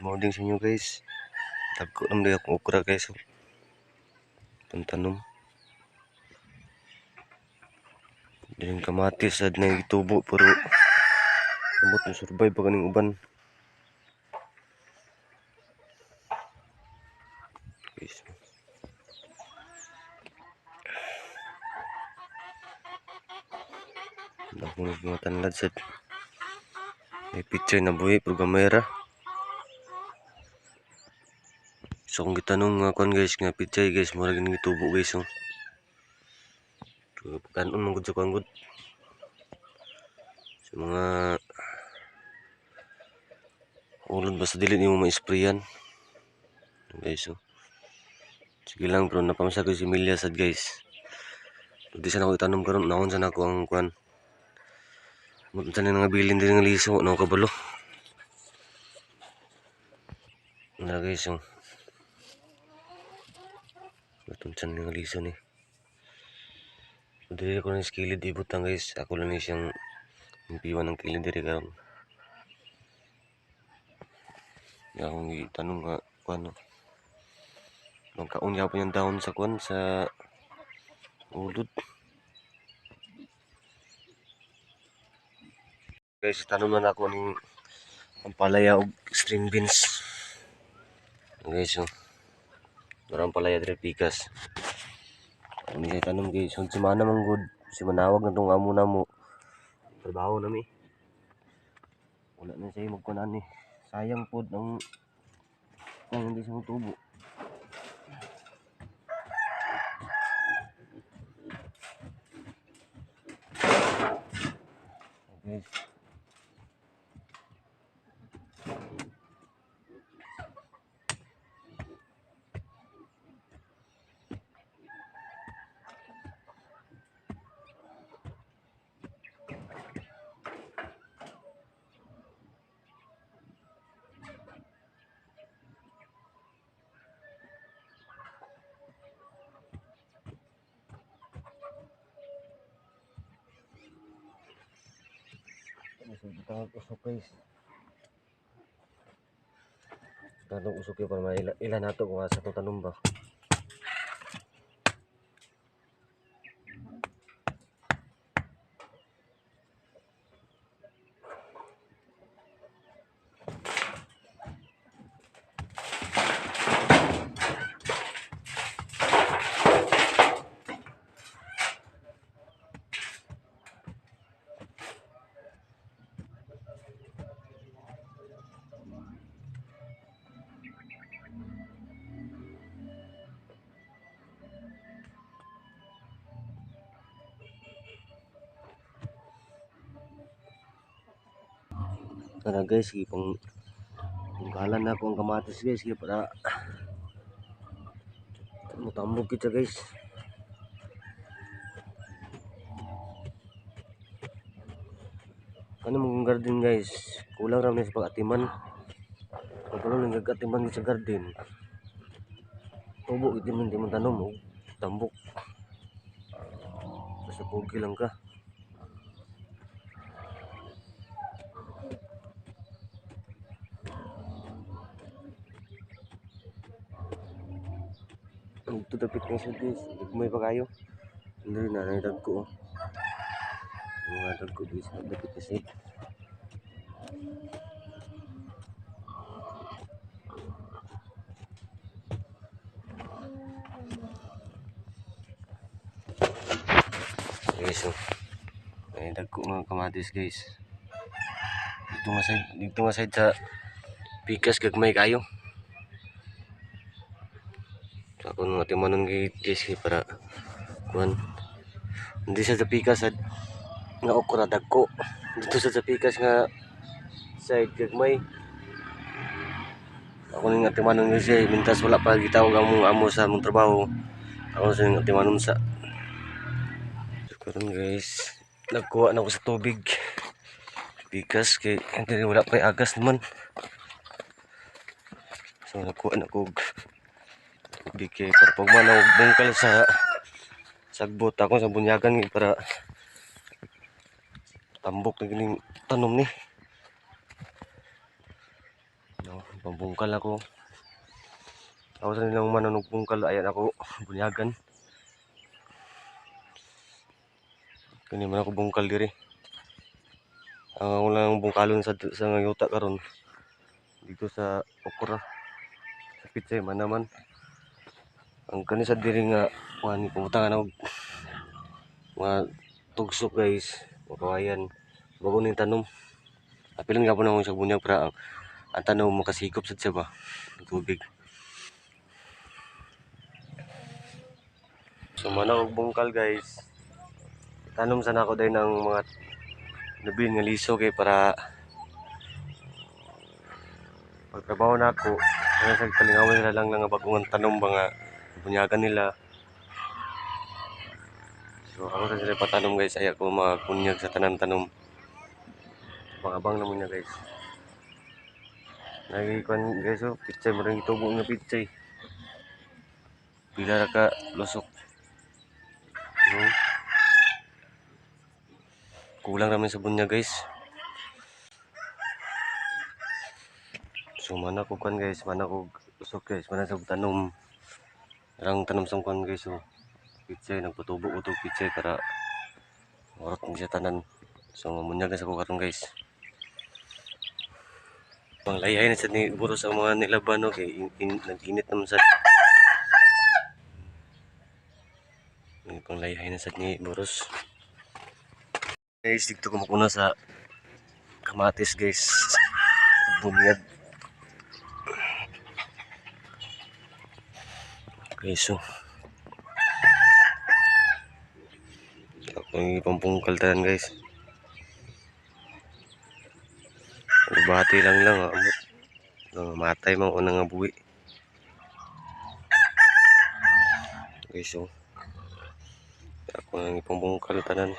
Morning sa inyo guys. Dagko naman din akong okra guys. Tantanom. Dining kamatis sad na itubo pero amot na survive pa kaning uban. Guys. Dakong mga tanlad sad. May picture na buhi programera. So kung gitanong nga kon guys nga pichay guys mura gini tubo guys oh. Kanon man gud sa kon gud. Sa mga ulod basta dili nimo ma-sprayan. Guys oh. Sige lang pero napamsa ko si Emilia sad guys. Di sana ko itanom karon naon sa nako ang kuan. Mo sa nga bilin din nga liso no kabalo. Na guys oh. Tunsan nga liso ni. Dili ko ng skilid ibutang guys. Ako lang ni siyang impiwan ng kilid diri karon. Ya akong itanong nga kuan no. Nagkaon ya po yung dahon sa kuan sa ulod. Guys, tanong na ako ng ampalaya o string beans. Guys, oh. Marang palaya dire pikas. Ano siya tanong guys, kung si mana man good, si manawag na itong amo na mo. Trabaho na mi. Wala na siya magkunan ni. Sayang po ng hindi siya tubo. Guys. Tawag usok guys. Tanong usok yun para ilan nato kung asa itong tanong ba. Tara guys, ipang tunggalan na ako ang kamatis guys para mutambog kita guys. Ano mong garden guys, kulang ram na sa pag-atiman. Pagkulang ng gag-atiman sa garden, tubo iti man di man tanom o tambok. Basta pogi lang ka. Ito dapit na siya guys, may pa kayo. Hindi na dagko oh. Mga dagko guys, dapit na siya. Guys oh. May dagko mga kamatis guys. Dito nga side sa pikas gagmay kayo. So ako nung atimanon guys para kuhan. Hindi siya sa pikas nga okra dagko. Dito sa pikas nga side gagmay. Ako nung atimanon guys mintas wala pa gitawag ang amo sa mong trabaho. Ako sa nung atimanon sa. So karon guys, nagkuha na ako sa tubig. Pikas kay hindi wala pa agas naman. So nagkuha na ko bigay para pag manawag bungkal sa sagbot ako sa bunyagan para tambok na gining tanom ni no, Mabungkal ako. Ako sa nilang mananog bungkal, ayan ako bunyagan. Kani man ako bungkal diri. Ang ulang bungkalon sa ngayuta karon dito sa okra. Sa pitsay man naman. Ang kani sa diri nga kuan pumutangan og mga tugsok guys, mga kawayan. Bago ning tanom. Apilan nga po na sa bunyag para ang tanom makasikop sad siya ba ng tubig. So mana og bungkal guys. Tanom sana ako din ng mga nabin nga liso kay para pagtrabaho na ako, kaya sa kalingawan nila lang nga bagong tanom ba nga bunyagan nila. So ako sa sila patanom guys, ay ako makunyag sa tanan-tanom. Abang-abang naman niya guys. Nagikuan guys, oh, pitsay mo rin itubo nga pitsay. Pila ra ka lusok. Kulang naman sa bunya guys. So mana ko kan guys, mana ko usok guys, mana sa tanom. Arang tanom sa kan guys, so pitsay nagpatubo utog pitsay para marot ni siya tanan. So mamunyag sa ko karon guys. Panglayay na sa ni buros ang mga nilaban no kay nag-init naman sa panglayay na sa ni buros. Guys, dito ko makuna sa kamatis guys. Bunyag. Okay, so ako yung pampungkal tanan guys. Bati lang amot. Matay mang unang nga buwi. Okay, so ako nang ipampungkal tanan.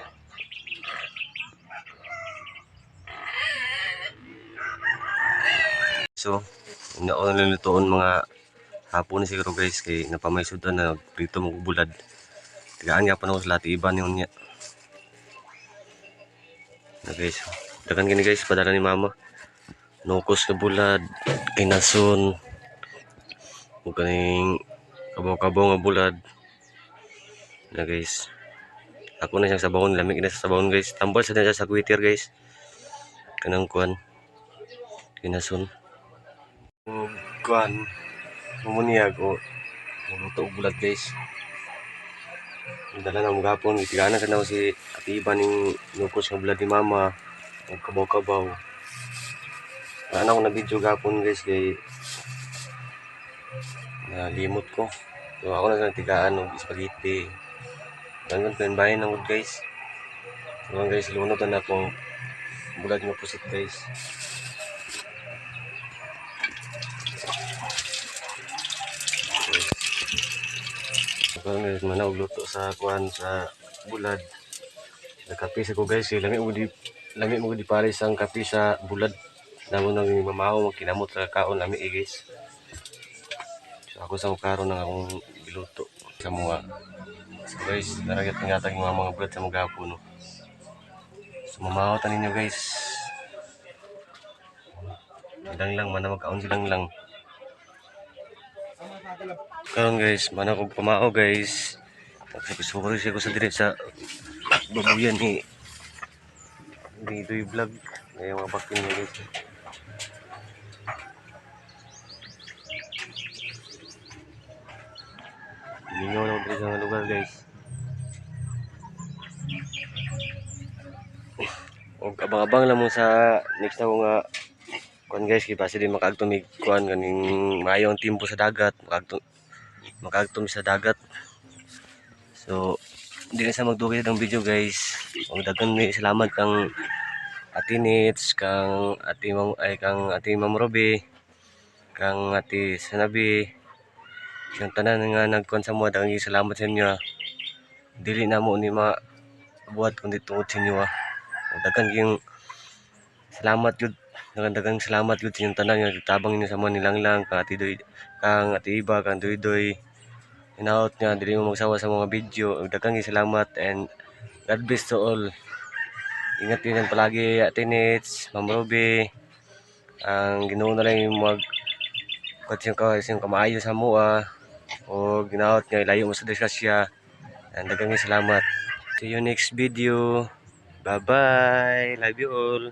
So, hindi ako nalulutoon mga hapon na siguro guys kay napamaisudan na prito mong bulad. Tigaan nga pa na ako sa lati iba niya. Na guys, dagan gini guys, padala ni mama. Nukos na bulad, kinason, kung kaning kabaw-kabaw nga bulad. Na guys, ako na siyang sabahon, lamig na sa sabahon guys. Tambal sa na siya sa kwitir guys. Kanang kuan, kinason. Kuan, mumuniyag o luto bulad guys. Dala na mga gapon, itigana ka na si atiba ning nukos nga bulad ni mama. Ang kabaw-kabaw. Ano ako na video gapon guys kay nalimot ko. So ako na sa tigaan ng spaghetti. Ganun pa yung bayan ng wood guys. So guys, lunod na akong bulad nga pusit guys. So guys, manawag luto sa kuhan sa bulad. Nagkape sa ko guys, lami mo di pares ang kape sa bulad. Namo nang mamahaw magkinamot sa kaon lami guys. So ako sa karon nang akong giluto sa mga. So guys, naragat nga mga bulad sa mga gapon no. So mamahaw ta ninyo guys. Silang lang mana magkaon silang lang. Karon guys, mana kog pamao guys. Nagsusuko siya ko sa dire sa babuyan ni Doy Vlog. Ngayon mga bakin niya guys. Lingaw na dito sa lugar guys. Og abang-abang lang mo sa next na ko nga kuan guys kay base din makaagtumig kuan kaning maayo ang timpo sa dagat, makaagtum sa dagat. So hindi na sa magdugay ng video guys. Ang dagan ni salamat kang Ate Nits, kang Ate Ma'am Robe, kang Ate Sanabi. Siyang tanan nga nagkuan sa mo, daghang salamat sa inyo. Dili na mo ni buhat kundi tungod sa inyo. Daghang yung salamat yun. Daghang salamat yun sa inyong tanan nga tabang niyo sa mga nilanglang kang Ate Doy, kang Ate Iba, kang Doy. Hinaut nga dili mo magsawa sa mga video. Daghang salamat and God bless to all. Ingat din palagi Ate Nits, Ma'am Robe. Ang Ginoo na lang yung siyang kamaayo sa mua o ginaot nga ilayo mo sa diskasya. And daghang salamat. See you next video. Bye bye. Love you all.